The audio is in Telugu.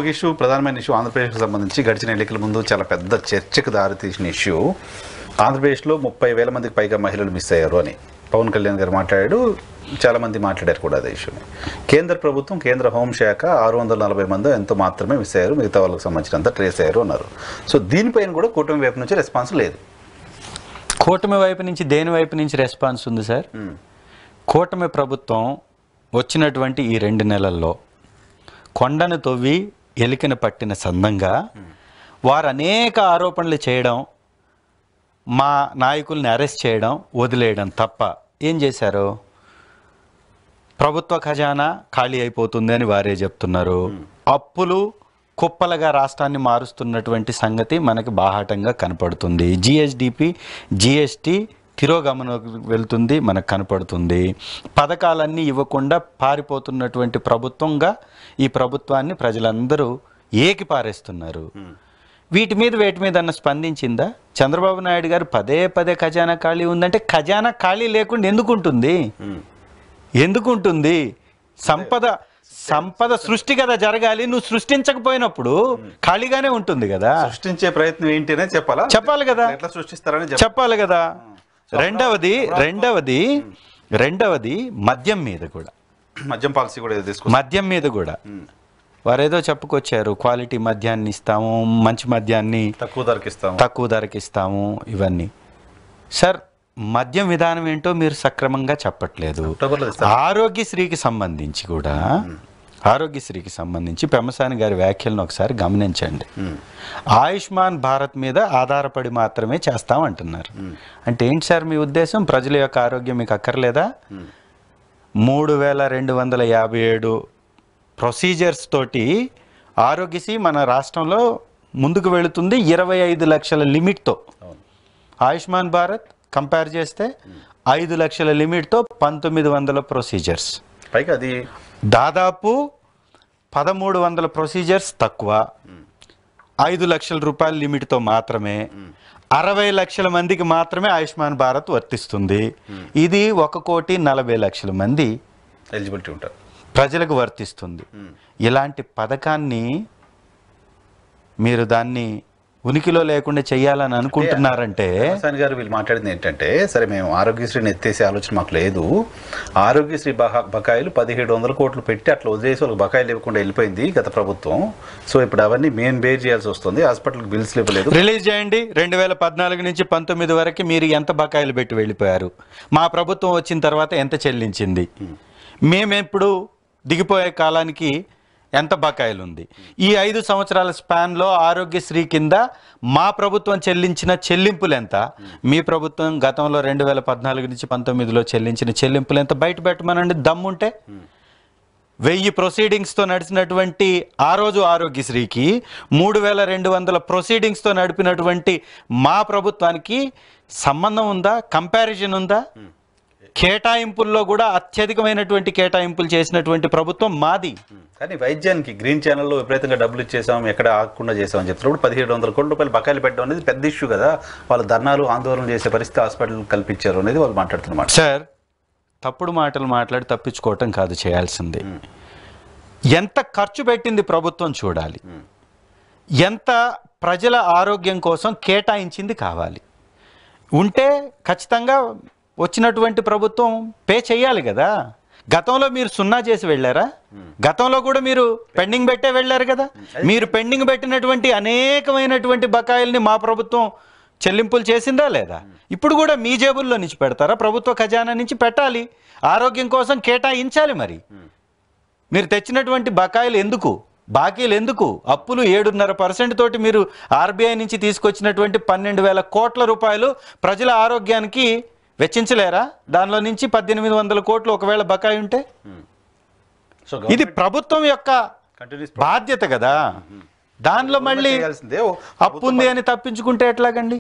ఒక ఇష్యూ ప్రధానమైన ఇష్యూ ఆంధ్రప్రదేశ్కి సంబంధించి గడిచిన ఎన్నికల ముందు చాలా పెద్ద చర్చకు దారితీసిన ఇష్యూ. ఆంధ్రప్రదేశ్లో 30,000 మందికి పైగా మహిళలు మిస్ అయ్యారు అని పవన్ కళ్యాణ్ గారు మాట్లాడాడు. చాలామంది మాట్లాడారు కూడా అదే ఇష్యూని. కేంద్ర ప్రభుత్వం, కేంద్ర హోంశాఖ 640 మంది ఎంతో మాత్రమే మిస్ అయ్యారు, మిగతా వాళ్ళకి సంబంధించినంత ట్రేస్ అయ్యారు అన్నారు. సో దీనిపైన కూడా కూటమి వైపు నుంచి రెస్పాన్స్ లేదు. కూటమి వైపు నుంచి దేని వైపు నుంచి రెస్పాన్స్ ఉంది సార్? కూటమి ప్రభుత్వం వచ్చినటువంటి ఈ 2 నెలల్లో కొండను తవ్వి ఎలికను పట్టిన సందంగా వారు అనేక ఆరోపణలు చేయడం, మా నాయకుల్ని అరెస్ట్ చేయడం, వదిలేయడం తప్ప ఏం చేశారు? ప్రభుత్వ ఖజానా ఖాళీ అయిపోతుంది అని వారే చెప్తున్నారు. అప్పులు కుప్పలుగా రాష్ట్రాన్ని మారుస్తున్నటువంటి సంగతి మనకి బాహాటంగా కనపడుతుంది. జిఎస్డిపి, జిఎస్టి తిరోగమనం వెళ్తుంది, మనకు కనపడుతుంది. పథకాలన్నీ ఇవ్వకుండా పారిపోతున్నటువంటి ప్రభుత్వంగా ఈ ప్రభుత్వాన్ని ప్రజలందరూ ఏకిపారేస్తున్నారు. వీటి మీద అన్న స్పందించిందా? చంద్రబాబు నాయుడు గారు పదే పదే ఖజానా ఖాళీ ఉందంటే ఖజానా ఖాళీ లేకుండా ఎందుకుంటుంది? సంపద సృష్టి కదా జరగాలి. నువ్వు సృష్టించకపోయినప్పుడు ఖాళీగానే ఉంటుంది కదా. సృష్టించే ప్రయత్నం ఏంటనే చెప్పాలి కదా, ఎట్లా సృష్టిస్తారని చెప్పాలి కదా. రెండవది మద్యం మీద కూడా, మద్యం పాలసీ కూడా మద్యం మీద కూడా వారేదో చెప్పుకొచ్చారు. క్వాలిటీ మద్యాన్ని ఇస్తాము, మంచి మద్యాన్ని తక్కువ ధరకి ఇస్తాము. ఇవన్నీ సార్, మద్యం విధానం ఏంటో మీరు సక్రమంగా చెప్పట్లేదు. ఆరోగ్యశ్రీకి సంబంధించి పెమ్మసాని గారి వ్యాఖ్యలను ఒకసారి గమనించండి. ఆయుష్మాన్ భారత్ మీద ఆధారపడి మాత్రమే చేస్తామంటున్నారు. అంటే ఏంటి సార్ మీ ఉద్దేశం? ప్రజల యొక్క ఆరోగ్యం మీకు అక్కర్లేదా? 3,257 ప్రొసీజర్స్ తోటి ఆరోగ్యశ్రీ మన రాష్ట్రంలో ముందుకు వెళుతుంది. 25 లక్షల లిమిట్తో. ఆయుష్మాన్ భారత్ కంపేర్ చేస్తే 5 లక్షల లిమిట్తో 1900 ప్రొసీజర్స్, పైగా అది దాదాపు 1300 ప్రొసీజర్స్ తక్కువ. 5 లక్షల రూపాయల లిమిట్తో మాత్రమే 60 లక్షల మందికి మాత్రమే ఆయుష్మాన్ భారత్ వర్తిస్తుంది. ఇది 1,40,00,000 మంది ఎలిజిబిలిటీ ఉంటారు, ప్రజలకు వర్తిస్తుంది. ఇలాంటి పథకాన్ని మీరు దాన్ని ఉనికిలో లేకుండా చేయాలని అనుకుంటున్నారంటే గారు వీళ్ళు మాట్లాడింది ఏంటంటే, సరే మేము ఆరోగ్యశ్రీని ఎత్తేసే ఆలోచన మాకు లేదు, ఆరోగ్యశ్రీ బకాయిలు 1,700 కోట్లు పెట్టి అట్లా వదిలేసి వాళ్ళకి బకాయిలు ఇవ్వకుండా వెళ్ళిపోయింది గత ప్రభుత్వం. సో ఇప్పుడు అవన్నీ మేము బేర్ చేయాల్సి వస్తుంది, హాస్పిటల్కి బిల్స్ ఇవ్వలేదు. రిలీజ్ చేయండి. 2014 నుంచి 19 వరకు మీరు ఎంత బకాయిలు పెట్టి వెళ్ళిపోయారు, మా ప్రభుత్వం వచ్చిన తర్వాత ఎంత చెల్లించింది, మేమెప్పుడు దిగిపోయే కాలానికి ఎంత బకాయిలు ఉంది, ఈ 5 సంవత్సరాల స్పాన్లో ఆరోగ్యశ్రీ కింద మా ప్రభుత్వం చెల్లించిన చెల్లింపులు ఎంత, మీ ప్రభుత్వం గతంలో 2014 నుంచి 19లో చెల్లించిన చెల్లింపులు ఎంత బయట పెట్టమనండి దమ్ముంటే. 1000 ప్రొసీడింగ్స్తో నడిచినటువంటి ఆ రోజు ఆరోగ్యశ్రీకి 3,200 ప్రొసీడింగ్స్తో నడిపినటువంటి మా ప్రభుత్వానికి సంబంధం ఉందా? కంపారిజన్ ఉందా? కేటాయింపుల్లో కూడా అత్యధికమైనటువంటి కేటాయింపులు చేసినటువంటి ప్రభుత్వం మాది. కానీ వైద్యానికి గ్రీన్ ఛానల్లో విపరీతంగా డబ్బులు ఇచ్చేసాం, ఎక్కడ ఆగకుండా చేసామని చెప్తున్నప్పుడు 1,700 కోట్ల రూపాయలు బకాయిలు పెట్టడం అనేది పెద్ద ఇష్యూ కదా. వాళ్ళు ధర్నాలు, ఆందోళన చేసే పరిస్థితి హాస్పిటల్ కల్పించారు అనేది వాళ్ళు మాట్లాడుతున్నమాట. సార్, తప్పుడు మాటలు మాట్లాడి తప్పించుకోవటం కాదు చేయాల్సింది. ఎంత ఖర్చు పెట్టింది ప్రభుత్వం చూడాలి, ఎంత ప్రజల ఆరోగ్యం కోసం కేటాయించింది కావాలి. ఉంటే ఖచ్చితంగా వచ్చినటువంటి ప్రభుత్వం పే చేయాలి కదా. గతంలో మీరు 0 చేసి వెళ్ళారా? గతంలో కూడా మీరు పెండింగ్ పెట్టే వెళ్ళారు కదా. మీరు పెండింగ్ పెట్టినటువంటి అనేకమైనటువంటి బకాయిల్ని మా ప్రభుత్వం చెల్లింపులు చేసిందా లేదా? ఇప్పుడు కూడా మీ జేబుల్లో నుంచి పెడతారా? ప్రభుత్వ ఖజానా నుంచి పెట్టాలి, ఆరోగ్యం కోసం కేటాయించాలి. మరి మీరు తెచ్చినటువంటి బకాయిలు ఎందుకు, బాకీలు ఎందుకు? అప్పులు 7.5% తోటి మీరు ఆర్బీఐ నుంచి తీసుకొచ్చినటువంటి 12,000 కోట్ల రూపాయలు ప్రజల ఆరోగ్యానికి వెచ్చించలేరా? దానిలో నుంచి 1,800 కోట్లు ఒకవేళ బకాయి ఉంటే ఇది ప్రభుత్వం యొక్క బాధ్యత కదా. దానిలో మళ్ళీ అప్పు ఉంది అని తప్పించుకుంటే ఎట్లాగండి?